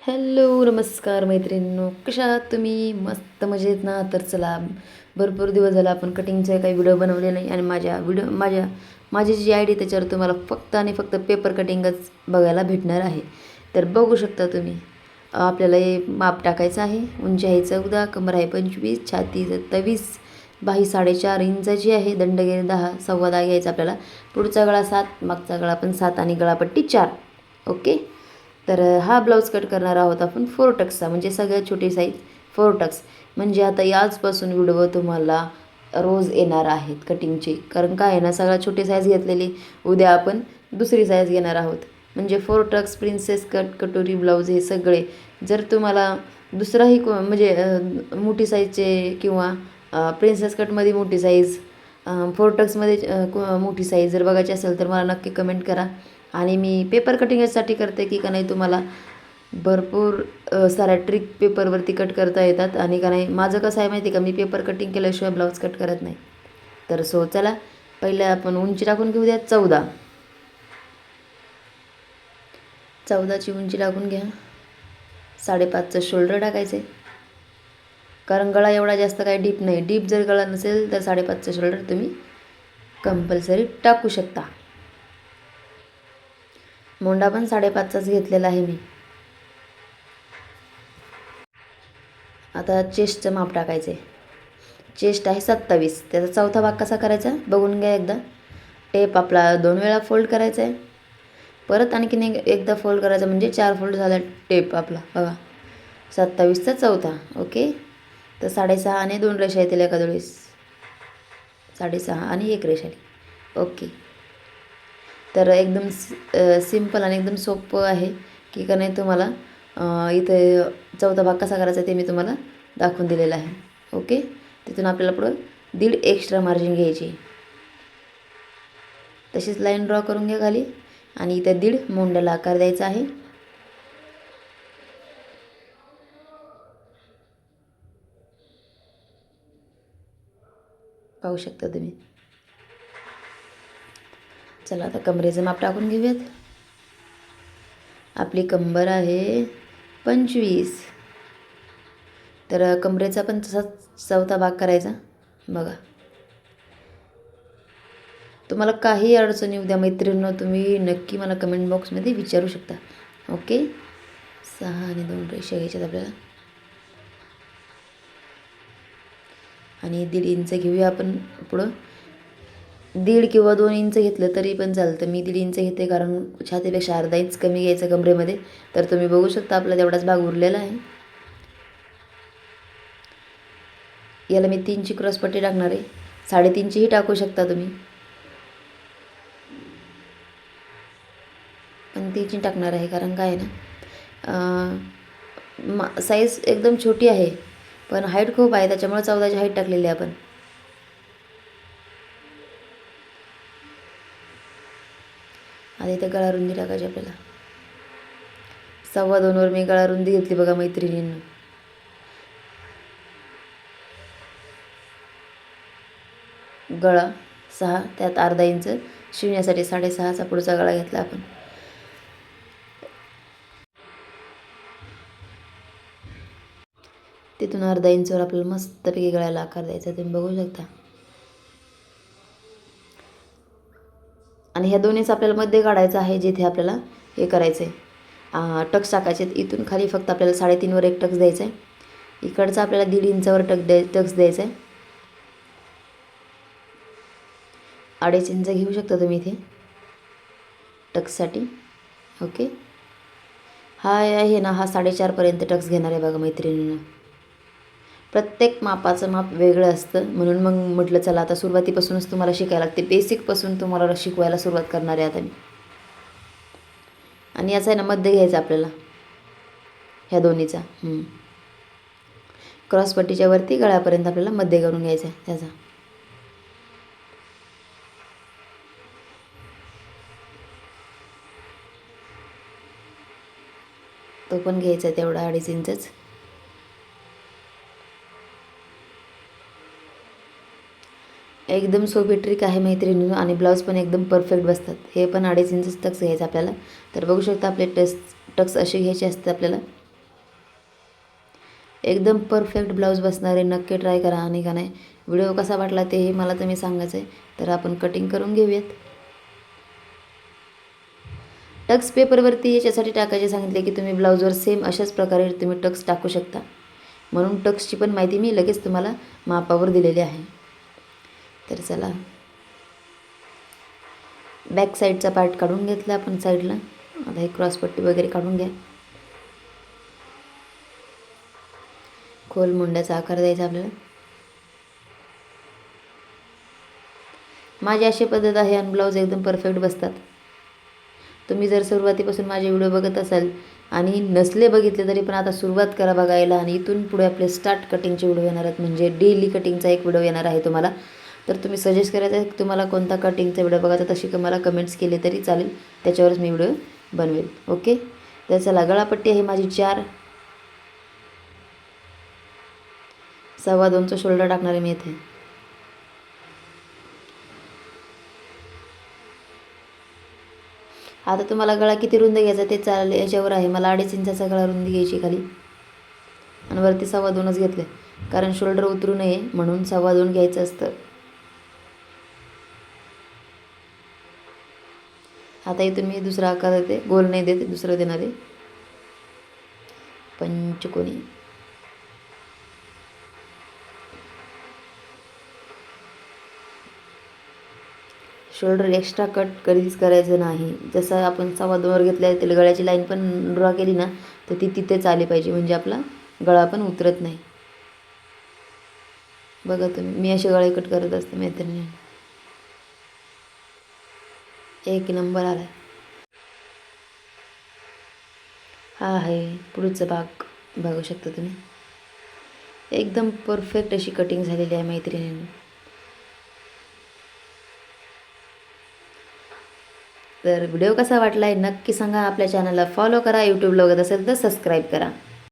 Hello नमस्कार मैत्रिणींनो, कशा आहात तुम्ही? मस्त मजेत ना? तर चला, भरपूर दिवस झाला आपण कटिंगचे काही व्हिडिओ बनवले नाही आणि माझी जी आय डी त्याच्यावर तुम्हाला फक्त आणि फक्त पेपर कटिंगच बघायला भेटणार आहे. तर बघू शकता तुम्ही. आपल्याला हे माप टाकायचं आहे. उंची आहे 14, कमर आहे 25, छाती 27, बाही 4.5 इंचाची आहे, दंडगेर 10, सव्वा 10 घ्यायचा आपल्याला. पुढचा गळा 7, मागचा गळा पण 7 आणि गळापट्टी 4. ओके. तर हा ब्लाऊज कट करणार आहोत आपण 4 टक्सचा, म्हणजे सगळ्यात छोटी साईज 4 टक्स. म्हणजे आता याचपासून व्हिडिओ तुम्हाला रोज येणार आहेत कटिंगचे, कारण काय आहे ना, सगळ्यात छोटी साईज घेतलेली, उद्या आपण दुसरी साईज घेणार आहोत. म्हणजे 4 टक्स, प्रिन्सेस कट, कटोरी ब्लाऊज हे सगळे. जर तुम्हाला दुसराही म्हणजे मोठी साईजचे किंवा प्रिन्सेस कटमध्ये मोठी साईज, 4 टक्समध्ये मोठी साईज जर बघायची असेल तर मला नक्की कमेंट करा. आणि मी पेपर कटिंग यासाठी करते की का नाही, तुम्हाला भरपूर साऱ्या ट्रिक पेपरवरती कट करता येतात. आणि का नाही, माझं कसं आहे माहिती का, मी पेपर कटिंग केल्याशिवाय ब्लाऊज कट करत नाही. तर चला, पहिले आपण उंची टाकून घेऊ द्या 14ची उंची टाकून घ्या. 5.5चं शोल्डर टाकायचे, कारण गळा एवढा जास्त काही डीप नाही. डीप जर गळा नसेल तर 5.5चं शोल्डर तुम्ही कंपल्सरी टाकू शकता. मोंडा पण 5.5चाच घेतलेला आहे मी. आता चेस्टचं माप टाकायचं आहे. चेस्ट आहे 27, त्याचा चौथा भाग कसा करायचा बघून घ्या एकदा. टेप आपला 2 वेळा फोल्ड करायचा आहे, परत आणखीन एकदा फोल्ड करायचा, म्हणजे 4 फोल्ड झाला टेप आपला. बघा, 27चा चौथा. ओके. तर 6.5 आणि 2 रेषा येतील एका वेळेस, 6.5 आणि 1 रेषा. ओके. तर एकदम सिम्पल आणि एकदम सोपं आहे की का नाही, तुम्हाला इथे चौथा भाग कसा करायचा ते मी तुम्हाला दाखवून दिलेला आहे. ओके. तिथून आपल्याला पुढं 1.5 एक्स्ट्रा मार्जिन घ्यायची. तशीच लाईन ड्रॉ करून घ्या खाली, आणि इथे 1.5 मोंड्याला आकार द्यायचा आहे. पाहू शकता तुम्ही. चला, आता कमरेचं माप टाकून घेऊयात. आपली कंबर आहे 25, तर कमरेचा पण तसाच चौथा भाग करायचा. बघा, तुम्हाला काही अडचणी उद्या मैत्रिणींनो, तुम्ही नक्की मला कमेंट बॉक्समध्ये विचारू शकता. ओके. 6 आणि 2 रेषा घ्यायच्यात आपल्याला, आणि 1.5 इंच घेऊया आपण पुढं. 1.5 किंवा 2 इंच घेतलं तरी पण चालतं. मी 1.5 इंच घेते, कारण छातीपेक्षा अर्धा इंच कमी घ्यायचं कमरेमध्ये. तर तुम्ही बघू शकता आपला तेवढाच भाग उरलेला आहे. याला मी 3ची क्रॉसपट्टी टाकणार आहे. 3.5चीही टाकू शकता तुम्ही, पण 3ची टाकणार आहे, कारण काय आहे ना, साईज एकदम छोटी आहे पण हाईट खूप आहे, त्याच्यामुळे 14ची हाईट टाकलेली आहे आपण. आता इथे गळा रुंदी टाकायची आपल्याला. 2.25 वर मी गळा रुंदी घेतली बघा मैत्रिणींना. गळा 6, त्यात अर्धा इंच शिवण्यासाठी 6.5चा पुढचा गळा घेतला आपण. तिथून अर्धा इंचवर आपल्याला मस्तपैकी गळ्याला आकार द्यायचा, तुम्ही बघू शकता. आणि ह्या दोन्हीच आपल्याला मध्ये काढायचं आहे, जिथे आपल्याला हे करायचं आहे, टक्स टाकायचे. इथून खाली फक्त आपल्याला 3.5 वर एक टक्स द्यायचा आहे. इकडचा आपल्याला 1.5 इंचावर टक्स द्यायचा आहे. 2.5 इंच घेऊ शकता तुम्ही इथे टक्ससाठी. ओके. हा आहे ना, हा 4.5पर्यंत टक्स घेणार आहे बघा मैत्रिणींना. प्रत्येक मापाचं माप वेगळं असतं, म्हणून मग म्हटलं चला आता सुरुवातीपासूनच तुम्हाला शिकायला लागते. बेसिकपासून तुम्हाला शिकवायला सुरुवात करणार आहे आता मी. आणि याचा आहे ना मध्ये घ्यायचा आपल्याला, ह्या दोन्हीचा क्रॉसपट्टीच्या वरती गळ्यापर्यंत आपल्याला मध्ये करून घ्यायचा आहे त्याचा. तो पण घ्यायचा आहे तेवढा 2.5 इंचच. एकदम सोपी ट्रिक आहे मैत्रिणी, आणि ब्लाऊज पण एकदम परफेक्ट बसतात. हे पण 2.5 इंचच टक्स घ्यायचं आपल्याला. तर बघू शकता आपले टक्स असे घ्यायचे असतात आपल्याला. एकदम परफेक्ट ब्लाऊज बसणार आहे. नक्की ट्राय करा. आणि का नाही व्हिडिओ कसा वाटला तेही मला तुम्ही सांगायचं आहे. तर आपण कटिंग करून घेऊयात. टक्स पेपरवरती याच्यासाठी टाकायचे सांगितले की तुम्ही ब्लाऊजवर सेम अशाच प्रकारे तुम्ही टक्स टाकू शकता. म्हणून टक्सची पण माहिती मी लगेच तुम्हाला मापावर दिलेली आहे. तर चला, बॅक साईडचा पार्ट काढून घेतला आपण साईडला. आता हे क्रॉसपट्टी वगैरे काढून घ्या. खोल मुंड्याचा आकार द्यायचा आपल्याला. माझी अशी पद्धत आहे आणि ब्लाऊज एकदम परफेक्ट बसतात. तुम्ही जर सुरुवातीपासून माझे व्हिडिओ बघत असाल आणि नसले बघितले तरी पण आता सुरुवात करा बघायला. आणि इथून पुढे आपले स्टार्ट कटिंगचे व्हिडिओ येणार आहेत. म्हणजे डेली कटिंगचा एक व्हिडिओ येणार आहे तुम्हाला. तर तुम्ही सजेस्ट करायचं आहे तुम्हाला कोणता कटिंगचा व्हिडिओ बघायचा, तशी मला कमेंट्स केले तरी चालेल. त्याच्यावरच मी व्हिडिओ बनवेल. ओके. तर चला, गळापट्टी आहे माझी 4. 2.25चा शोल्डर टाकणार आहे मी इथे. आता तुम्हाला गळा किती रुंद घ्यायचा ते चालेल, याच्यावर आहे. मला 2.5 इंचाचा गळा रुंदी घ्यायची खाली, आणि वरती 2.25च घेतले कारण शोल्डर उतरू नये म्हणून 2.25 घ्यायचं असतं. आता इथून मी दुसरा आकार देते. गोल नाही देते, दुसरं देणार आहे पंचकोनी. शोल्डर एक्स्ट्रा कट कधीच करायचं नाही. जसं आपण 2.25वर घेतल्या त्याला गळ्याची लाईन पण ड्रॉ केली ना तर ती तिथेच आली पाहिजे, म्हणजे आपला गळा पण उतरत नाही. बघा तुम्ही, मी असे गळे कट करत असते मैत्रिणी. 1 नंबर आला. हा आहे पुढचा भाग, बघू शकता तुम्ही. एकदम परफेक्ट अशी कटिंग झालेली आहे मैत्रिणींनी. तर व्हिडिओ कसा वाटला आहे नक्की सांगा. आपल्या चॅनलला फॉलो करा. यूट्यूबला बघत असेल तर सबस्क्राईब करा.